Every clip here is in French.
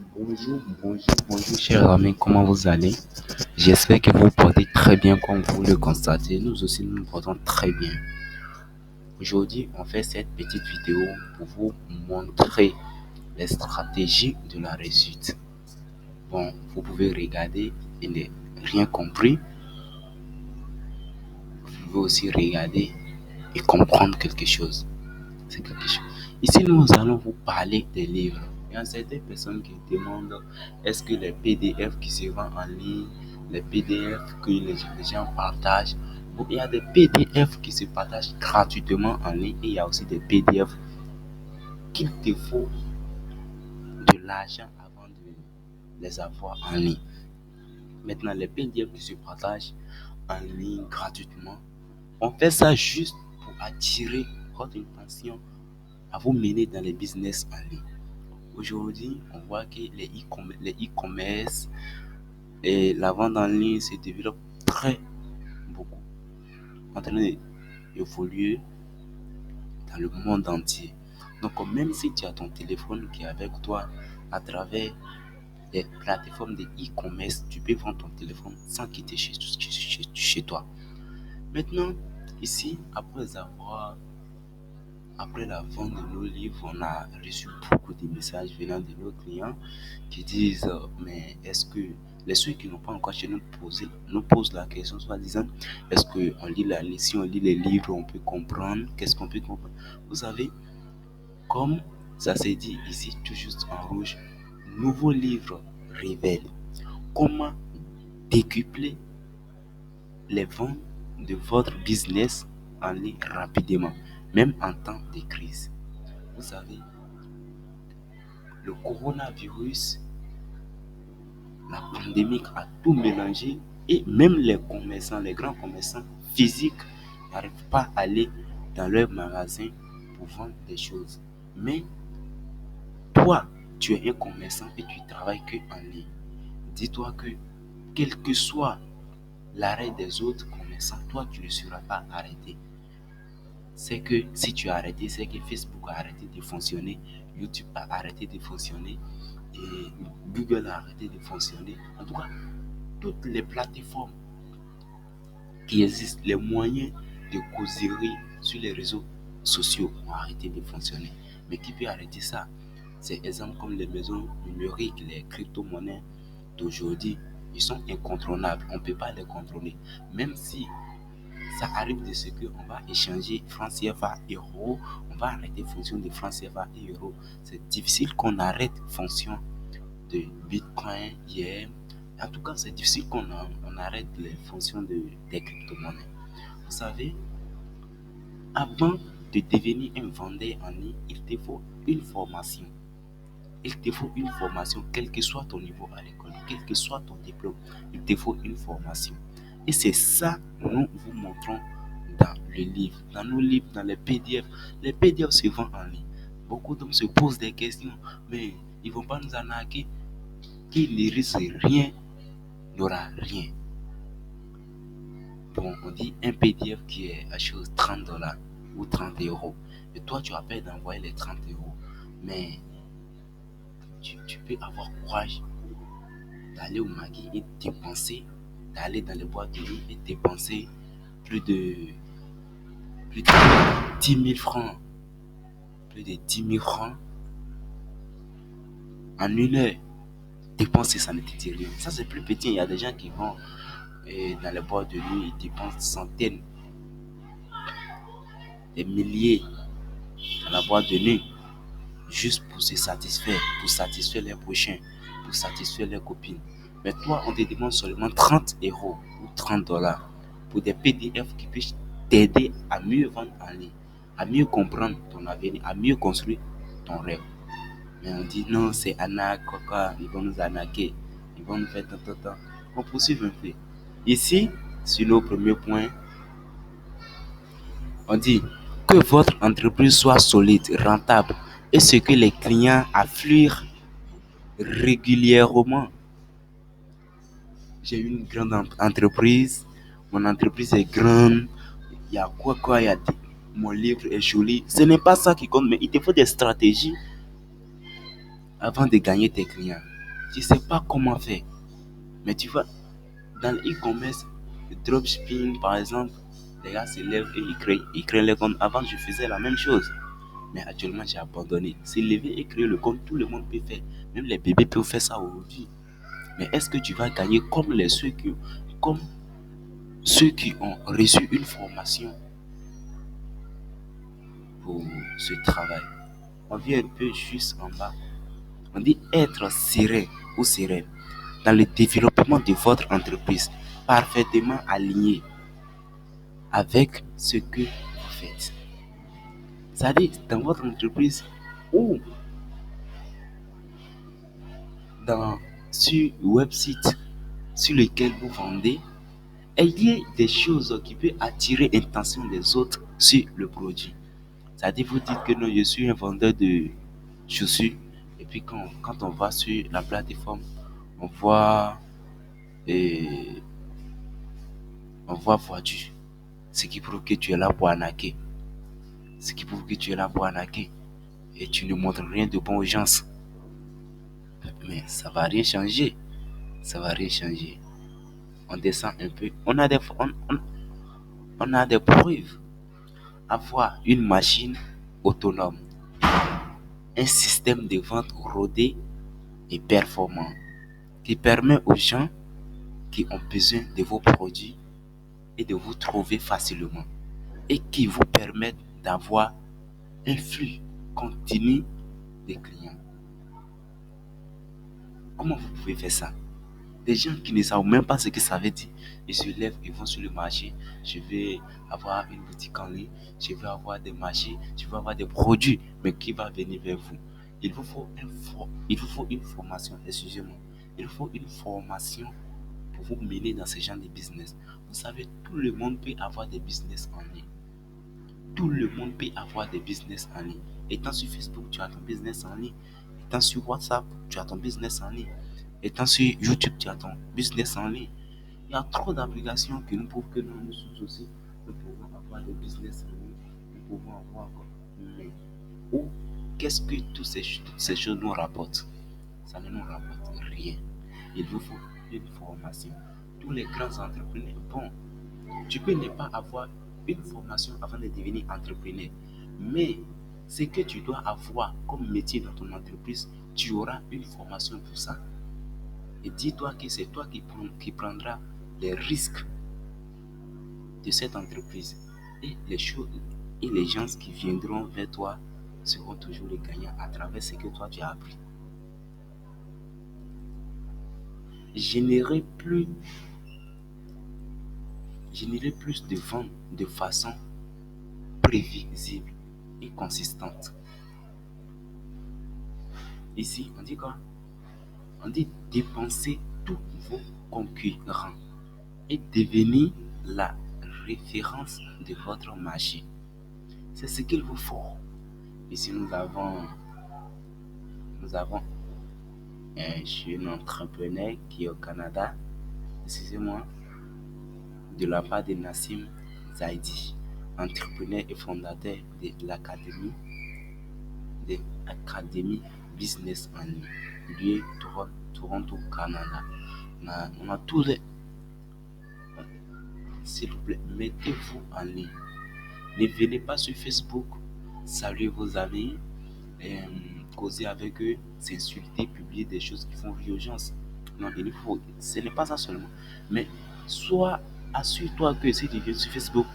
Bonjour, chers amis, comment vous allez? J'espère que vous vous portez très bien comme vous le constatez. Nous aussi, nous nous portons très bien. Aujourd'hui, on fait cette petite vidéo pour vous montrer les stratégies de la réussite. Bon, vous pouvez regarder et ne rien compris. Vous pouvez aussi regarder et comprendre quelque chose. C'est quelque chose. Ici, nous allons vous parler des livres. Il y a certaines personnes qui demandent est-ce que les PDF qui se vendent en ligne, les PDF que les gens partagent, bon, il y a des PDF qui se partagent gratuitement en ligne et il y a aussi des PDF qu'il te faut de l'argent avant de les avoir en ligne. Maintenant, les PDF qui se partagent en ligne gratuitement, on fait ça juste pour attirer votre attention à vous mener dans les business en ligne. Aujourd'hui, on voit que les e-commerce et la vente en ligne se développent très beaucoup, en train d'évoluer dans le monde entier. Donc, même si tu as ton téléphone qui est avec toi à travers les plateformes de e-commerce, tu peux vendre ton téléphone sans quitter chez toi. Maintenant, ici, après la vente de nos livres, on a reçu beaucoup de messages venant de nos clients qui disent mais est-ce que ceux qui n'ont pas encore acheté nous posent la question, soit disant est-ce que si on lit les livres, on peut comprendre, qu'est-ce qu'on peut comprendre? Vous savez, comme ça s'est dit ici, tout juste en rouge, nouveau livre révèle comment décupler les ventes de votre business en ligne rapidement, même en temps de crise. Vous savez, le coronavirus, la pandémie a tout mélangé et même les commerçants, les grands commerçants physiques n'arrivent pas à aller dans leur magasin pour vendre des choses. Mais toi, tu es un commerçant et tu travailles que en ligne. Dis-toi que quel que soit l'arrêt des autres commerçants, toi, tu ne seras pas arrêté. C'est que si tu as arrêté, c'est que Facebook a arrêté de fonctionner, YouTube a arrêté de fonctionner et Google a arrêté de fonctionner. En tout cas, toutes les plateformes qui existent, les moyens de causerie sur les réseaux sociaux ont arrêté de fonctionner. Mais qui peut arrêter ça? C'est exemple comme les maisons numériques, les crypto-monnaies d'aujourd'hui. Ils sont incontrôlables, on ne peut pas les contrôler. Même si ça arrive de ce qu'on va échanger francs CFA euros, on va arrêter fonction de francs CFA et euros. C'est difficile qu'on arrête fonction de Bitcoin hier. En tout cas, c'est difficile qu'on arrête les fonctions des crypto-monnaies. Vous savez, avant de devenir un vendeur en ligne, il te faut une formation. Il te faut une formation, quel que soit ton niveau à l'école, quel que soit ton diplôme, il te faut une formation. Et c'est ça que nous vous montrons dans le livre, dans nos livres, dans les PDF. Les PDF se vendent en ligne. Beaucoup d'hommes se posent des questions, mais ils ne vont pas nous arnaquer. Qui ne risque rien n'aura rien. Bon, on dit un PDF qui est à chose 30 dollars ou 30 euros. Et toi, tu as peur d'envoyer les 30 euros. Mais tu peux avoir courage d'aller au Magui et dépenser, d'aller dans les boîtes de nuit et dépenser plus de 10 000 francs. Plus de 10 000 francs en une heure. Dépenser, ça ne te dit rien. Ça, c'est plus petit. Il y a des gens qui vont dans les boîtes de nuit, ils dépensent des centaines, des milliers dans la boîte de nuit, juste pour se satisfaire, pour satisfaire les prochains, pour satisfaire leurs copines. Mais toi, on te demande seulement 30 euros ou 30 dollars pour des PDF qui puissent t'aider à mieux vendre en ligne, à mieux comprendre ton avenir, à mieux construire ton rêve. Mais on dit non, c'est arnaque, quoi, ils vont nous arnaquer, ils vont nous faire tant. On poursuit un peu. Ici, sur nos premiers points, on dit que votre entreprise soit solide, rentable et ce que les clients affluent régulièrement. J'ai une grande entreprise, mon entreprise est grande, il y a quoi, mon livre est joli. Ce n'est pas ça qui compte, mais il te faut des stratégies avant de gagner tes clients. Tu ne sais pas comment faire. Mais tu vois, dans le e-commerce, le dropshipping par exemple, les gars se lèvent et ils créent les comptes. Avant, je faisais la même chose. Mais actuellement, j'ai abandonné. Se lever et créer le compte, tout le monde peut faire. Même les bébés peuvent faire ça aujourd'hui. Mais est-ce que tu vas gagner comme ceux qui ont reçu une formation pour ce travail? On vient un peu juste en bas. On dit être serein ou sereine dans le développement de votre entreprise, parfaitement aligné avec ce que vous faites. C'est-à-dire, dans votre entreprise ou dans sur le website sur lequel vous vendez, ayez des choses qui peuvent attirer l'attention des autres sur le produit. C'est-à-dire, vous dites que non, je suis un vendeur de chaussures. Et puis, quand on va sur la plateforme, on voit, et, on voit voiture. Ce qui prouve que tu es là pour arnaquer. Ce qui prouve que tu es là pour arnaquer. Et tu ne montres rien de bon aux gens. Mais ça va rien changer. Ça va rien changer. On descend un peu. On a des preuves. Avoir une machine autonome, un système de vente rodé et performant qui permet aux gens qui ont besoin de vos produits et de vous trouver facilement et qui vous permettent d'avoir un flux continu de clients. Comment vous pouvez faire ça? Des gens qui ne savent même pas ce que ça veut dire, ils se lèvent, ils vont sur le marché. Je vais avoir une boutique en ligne, je vais avoir des marchés, je vais avoir des produits, mais qui va venir vers vous? Il vous faut une formation, excusez-moi. Il vous faut une formation pour vous mener dans ce genre de business. Vous savez, tout le monde peut avoir des business en ligne. Tout le monde peut avoir des business en ligne. Étant sur Facebook, tu as ton business en ligne. Étant sur WhatsApp, tu as ton business en ligne. Étant sur YouTube, tu as ton business en ligne. Il y a trop d'applications qui nous prouvent que nous sommes aussi, nous pouvons avoir des business en ligne. Nous pouvons avoir quoi? Mais où, qu'est-ce que toutes ces choses nous rapportent? Ça ne nous rapporte rien. Il vous faut une formation. Tous les grands entrepreneurs, bon, tu peux ne pas avoir une formation avant de devenir entrepreneur. Mais ce que tu dois avoir comme métier dans ton entreprise, tu auras une formation pour ça. Et dis-toi que c'est toi qui prendras les risques de cette entreprise. Et les choses et les gens qui viendront vers toi seront toujours les gagnants à travers ce que toi tu as appris. Générer plus, générer plus de ventes de façon prévisible et consistante. Ici, on dit quoi? On dit dépenser tous vos concurrents et devenir la référence de votre marché. C'est ce qu'il vous faut. Ici, nous avons un jeune entrepreneur qui est au Canada, excusez-moi, de la part de Nassim Zaidi, entrepreneur et fondateur de l'Académie Business en ligne, lieu Toronto, Canada. On a tous les. S'il vous plaît, mettez-vous en ligne. Ne venez pas sur Facebook, saluer vos amis, euh, causer avec eux, s'insulter, publier des choses qui font urgence. Non, il faut, ce n'est pas ça seulement. Mais soit assure-toi que si tu viens sur Facebook,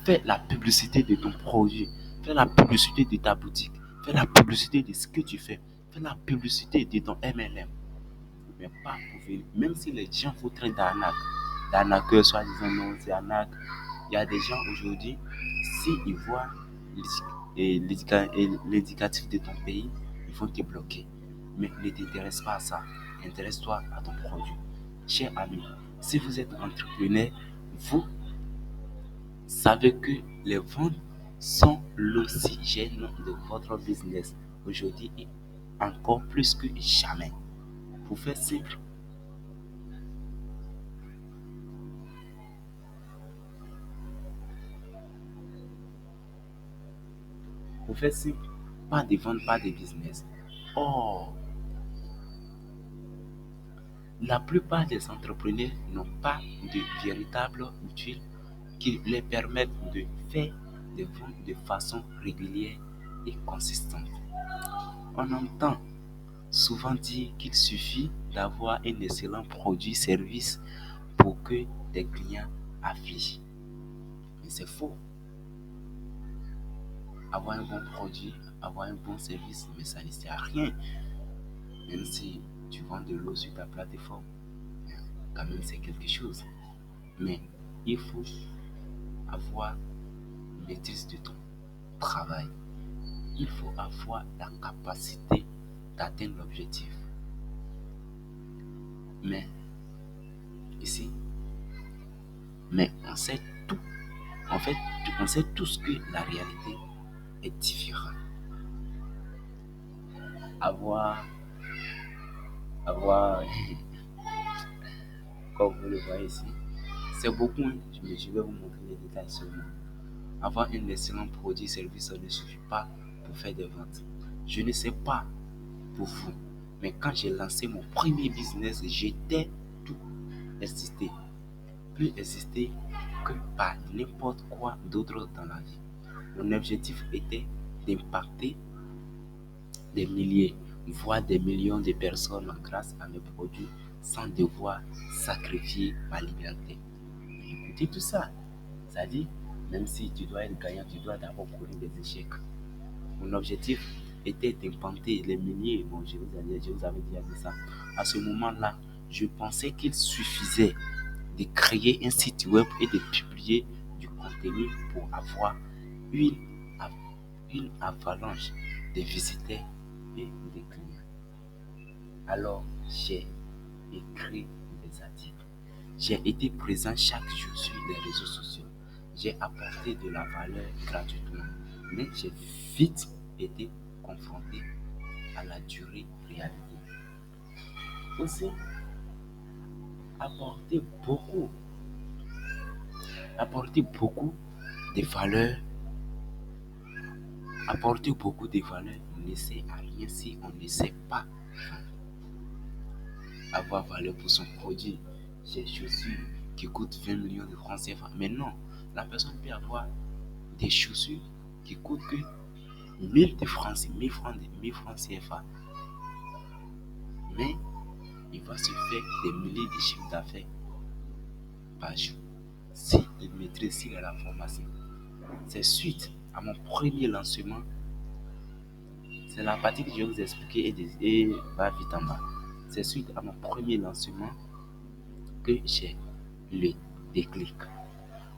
fais la publicité de ton produit, fais la publicité de ta boutique, fais la publicité de ce que tu fais, fais la publicité de ton MLM. Mais pas pour venir, même si les gens vous traitent d'arnaqueur, soit disant non, c'est arnaque. Il y a des gens aujourd'hui, s'ils voient l'indicatif de ton pays, ils vont te bloquer. Mais ne t'intéresse pas à ça. Intéresse-toi à ton produit. Cher ami, si vous êtes entrepreneur, vous savez que les ventes sont l'oxygène de votre business aujourd'hui et encore plus que jamais. Pour faire simple, pour faire simple, pas de vente, pas de business. Or, La plupart des entrepreneurs n'ont pas de véritable outil qui leur permettent de faire des ventes de façon régulière et consistante. On entend souvent dire qu'il suffit d'avoir un excellent produit-service pour que des clients affichent. Mais c'est faux. Avoir un bon produit, avoir un bon service, mais ça ne sert à rien. Même si tu vends de l'eau sur ta plateforme, quand même c'est quelque chose. Mais il faut avoir maîtrise de ton travail. Il faut avoir la capacité d'atteindre l'objectif. Mais ici, mais on sait tout. En fait, on sait tous que la réalité est différente. Avoir, avoir, comme vous le voyez ici, c'est beaucoup, hein, mais je vais vous montrer les détails seulement. Avoir un excellent produit service, ça ne suffit pas pour faire des ventes. Je ne sais pas pour vous, mais quand j'ai lancé mon premier business, j'étais tout excité. Plus excité que par n'importe quoi d'autre dans la vie. Mon objectif était d'impacter des milliers, voire des millions de personnes grâce à mes produits sans devoir sacrifier ma liberté. Écoutez tout ça. Ça dit, même si tu dois être gagnant, tu dois d'abord courir des échecs. Mon objectif était d'implanter les milliers. Bon, je vous avais déjà dit ça. À ce moment-là, je pensais qu'il suffisait de créer un site web et de publier du contenu pour avoir une, une avalanche de visiteurs et de clients. Alors, j'ai écrit des articles. J'ai été présent chaque jour sur les réseaux sociaux. J'ai apporté de la valeur gratuitement. Mais j'ai vite été confronté à la durée réalité. Aussi, apporter beaucoup, apporter beaucoup de valeur, apporter beaucoup de valeur ne sert à rien si on ne sait pas avoir valeur pour son produit. J'ai chaussures qui coûtent 20 millions de francs CFA. Mais non, la personne peut avoir des chaussures qui coûtent que 1000 de francs, 1000 francs, 1000 francs CFA. Mais il va se faire des milliers de chiffres d'affaires par jour si il maîtrise, s'il a la formation. C'est suite à mon premier lancement. C'est la partie que je vais vous expliquer et va vite en bas. C'est suite à mon premier lancement que j'ai le déclic.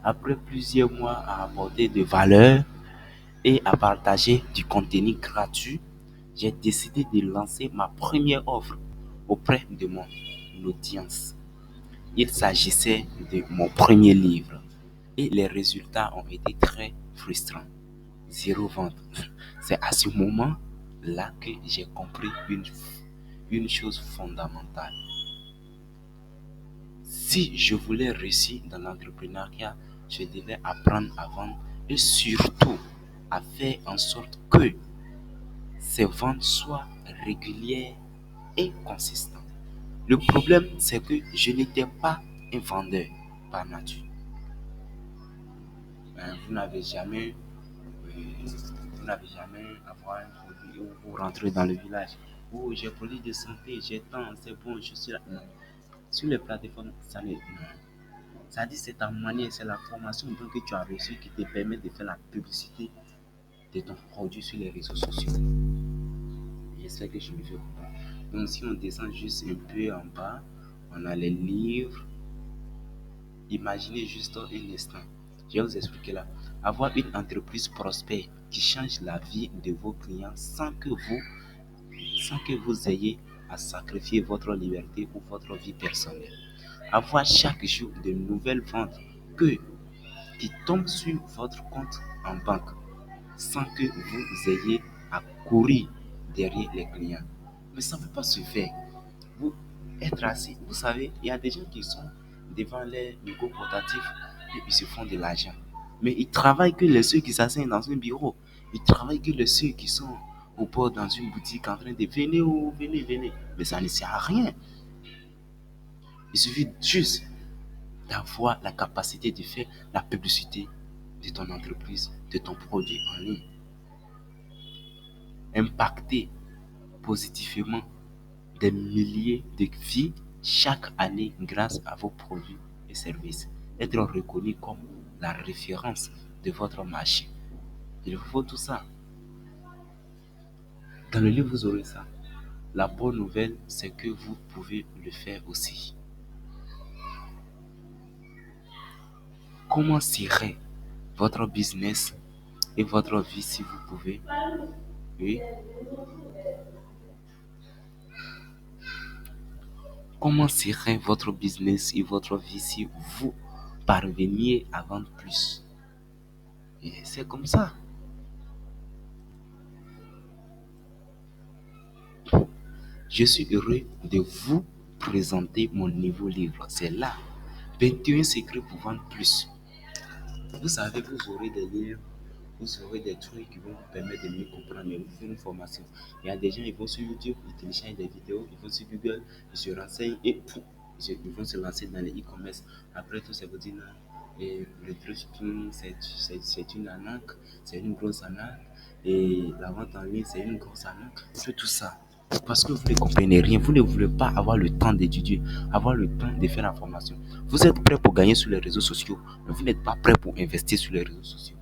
Après plusieurs mois à apporter de valeur et à partager du contenu gratuit, j'ai décidé de lancer ma première offre auprès de mon audience. Il s'agissait de mon premier livre et les résultats ont été très frustrants. Zéro vente. C'est à ce moment-là que j'ai compris une chose fondamentale. Si je voulais réussir dans l'entrepreneuriat, je devais apprendre à vendre et surtout à faire en sorte que ces ventes soient régulières et consistantes. Le problème, c'est que je n'étais pas un vendeur par nature. Vous n'avez jamais, vous n'avez jamais avoir un produit où vous rentrez dans le village. Oh, j'ai produit de santé, j'ai tant, c'est bon, je suis là. Non. Sur les plateformes, ça n'est non. Ça dit c'est ta manière, c'est la formation donc, que tu as reçue qui te permet de faire la publicité de ton produit sur les réseaux sociaux. J'espère que je me fais comprendre. Donc si on descend juste un peu en bas, on a les livres. Imaginez juste un instant. Je vais vous expliquer là. Avoir une entreprise prospère qui change la vie de vos clients sans que vous ayez à sacrifier votre liberté ou votre vie personnelle. Avoir chaque jour de nouvelles ventes qui tombent sur votre compte en banque sans que vous ayez à courir derrière les clients. Mais ça ne peut pas se faire. Vous être assis, vous savez, il y a des gens qui sont devant les micro portatifs et ils se font de l'argent. Mais ils travaillent que les ceux qui s'asseyent dans un bureau. Ils travaillent que les ceux qui sont au bord dans une boutique en train de venez, oh, venez, venez. Mais ça ne sert à rien. Il suffit juste d'avoir la capacité de faire la publicité de ton entreprise, de ton produit en ligne. Impacter positivement des milliers de vies chaque année grâce à vos produits et services. Être reconnu comme la référence de votre marché. Il vous faut tout ça. Dans le livre, vous aurez ça. La bonne nouvelle, c'est que vous pouvez le faire aussi. Comment serait votre business et votre vie si vous pouvez? Oui. Comment serait votre business et votre vie si vous parveniez à vendre plus? Et c'est comme ça. Je suis heureux de vous présenter mon nouveau livre. C'est là. 21 secrets pour vendre plus. Vous savez, vous aurez des livres, vous aurez des trucs qui vont vous permettre de mieux comprendre, mais vous faites une formation. Il y a des gens, ils vont sur YouTube, ils téléchargent des vidéos, ils vont sur Google, ils se renseignent et pouf, ils vont se lancer dans les e-commerce. Après tout, ça vous dit non. Et le dropshipping, c'est une arnaque, c'est une grosse arnaque. Et la vente en ligne, c'est une grosse arnaque. C'est tout ça. Parce que vous ne comprenez rien, vous ne voulez pas avoir le temps d'étudier, avoir le temps de faire la formation. Vous êtes prêt pour gagner sur les réseaux sociaux, mais vous n'êtes pas prêt pour investir sur les réseaux sociaux.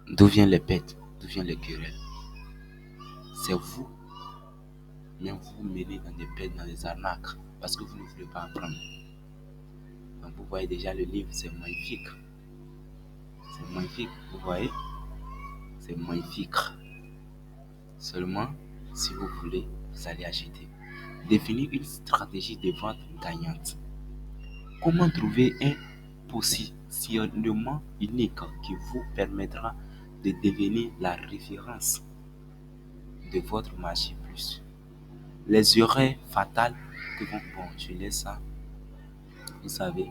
D'où viennent les bêtes? D'où viennent les querelles? C'est vous, mais vous menez dans des bêtes, dans des arnaques, parce que vous ne voulez pas apprendre. Donc vous voyez déjà le livre, c'est magnifique. C'est magnifique, vous voyez? C'est magnifique. Seulement, si vous voulez, vous allez acheter. Définir une stratégie de vente gagnante. Comment trouver un positionnement unique qui vous permettra de devenir la référence de votre marché plus? Les erreurs fatales que vont... Bon, je laisse ça. Vous savez,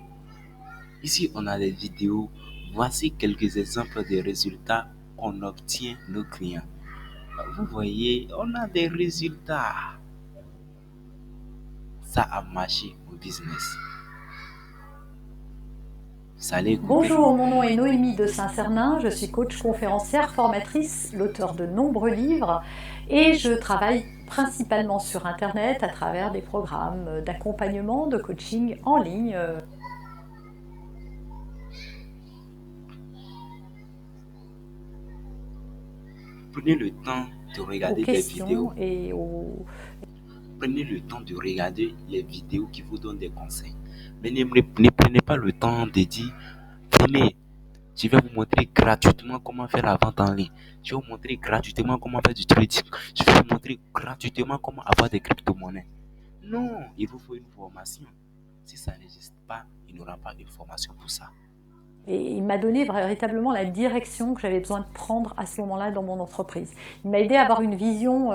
ici on a des vidéos. Voici quelques exemples des résultats qu'on obtient nos clients. Vous voyez, on a des résultats. Ça a marché au business. Ça allait écouter. Bonjour, mon nom est Noémie de Saint-Cernin, je suis coach conférencière, formatrice, l'auteur de nombreux livres et je travaille principalement sur Internet à travers des programmes d'accompagnement, de coaching en ligne. Prenez le temps de Aux regarder des vidéos. questions et aux... Prenez le temps de regarder les vidéos qui vous donnent des conseils. Mais ne prenez pas le temps de dire, venez, je vais vous montrer gratuitement comment faire la vente en ligne. Je vais vous montrer gratuitement comment faire du trading. Je vais vous montrer gratuitement comment avoir des crypto-monnaies. Non, il vous faut une formation. Si ça n'existe pas, il n'y aura pas une formation pour ça. Et il m'a donné véritablement la direction que j'avais besoin de prendre à ce moment-là dans mon entreprise. Il m'a aidé à avoir une vision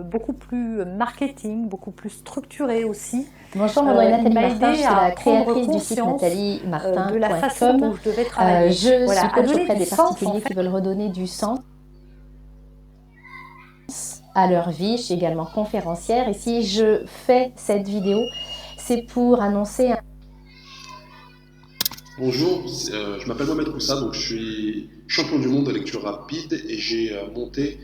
beaucoup plus marketing, beaucoup plus structurée aussi. Bonjour, mon nom est Nathalie Martin, je suis la prendre créatrice du site conscience nathaliemartin.com. de la façon dont je devais travailler. Je Voilà, suis à coach donner auprès du des sens, particuliers en fait. qui veulent redonner du sens à leur vie. Je suis également conférencière et si je fais cette vidéo, c'est pour annoncer un... Bonjour, je m'appelle Mohamed Koussa, donc je suis champion du monde de lecture rapide et j'ai monté...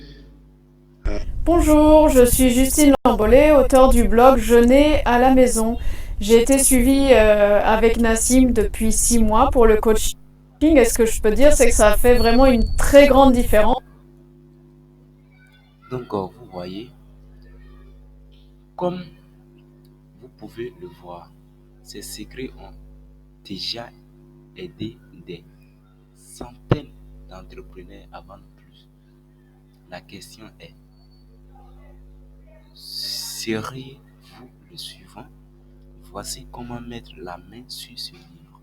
Bonjour, je suis Justine Lambollet, auteure du blog Jeûner à la maison. J'ai été suivie avec Nassim depuis 6 mois pour le coaching. Et ce que je peux dire, c'est que ça a fait vraiment une très grande différence. Donc, vous voyez, comme vous pouvez le voir, ces secrets ont déjà aidé des centaines d'entrepreneurs à vendre plus. La question est, serez-vous le suivant? Voici comment mettre la main sur ce livre.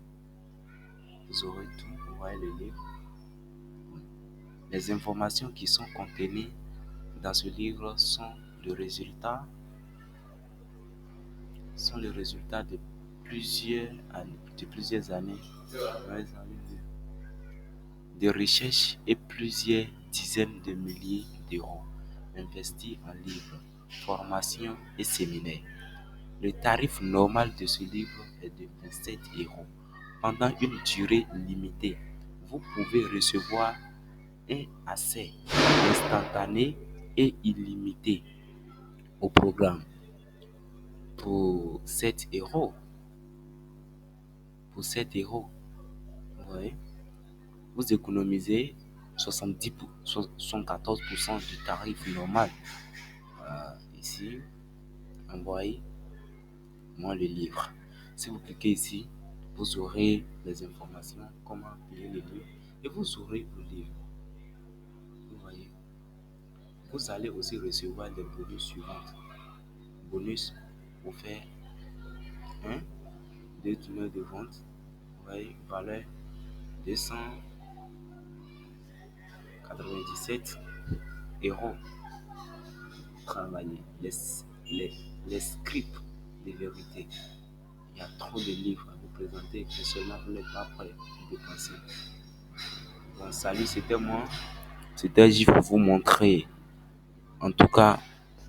Vous aurez tout, vous voyez le livre. Les informations qui sont contenues dans ce livre sont le résultat de plusieurs années de recherche et plusieurs dizaines de milliers d'euros investis en livres, formations et séminaires. Le tarif normal de ce livre est de 27 € pendant une durée limitée. Vous pouvez recevoir un accès instantané et illimité au programme pour 7 €. Pour 7 €, vous voyez, vous économisez 74% du tarif normal. Ici, envoyez-moi le livre. Si vous cliquez ici, vous aurez les informations, comment payer le livre, et vous aurez le livre. Vous voyez, vous allez aussi recevoir les bonus suivants. Bonus offert, 2 tunnels de vente, vous voyez, valeur 297 € travailler. Les scripts de vérité. Il y a trop de livres à vous présenter que seulement vous n'êtes pas prêt à dépenser. Bon, salut, c'était moi. C'était juste pour vous montrer, en tout cas,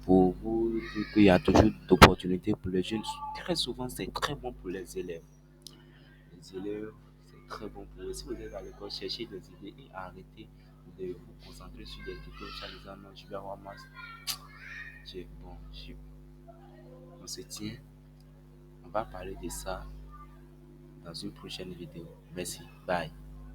pour vous dire qu'il y a toujours d'opportunités pour les jeunes. Très souvent, c'est très bon pour les élèves. Les élèves, c'est très bon pour eux. Si vous êtes à l'école, cherchez des idées et arrêtez de vous concentrer sur des diplômes en disant non, je vais avoir masse. Bon, on se tient. On va parler de ça dans une prochaine vidéo. Merci. Bye.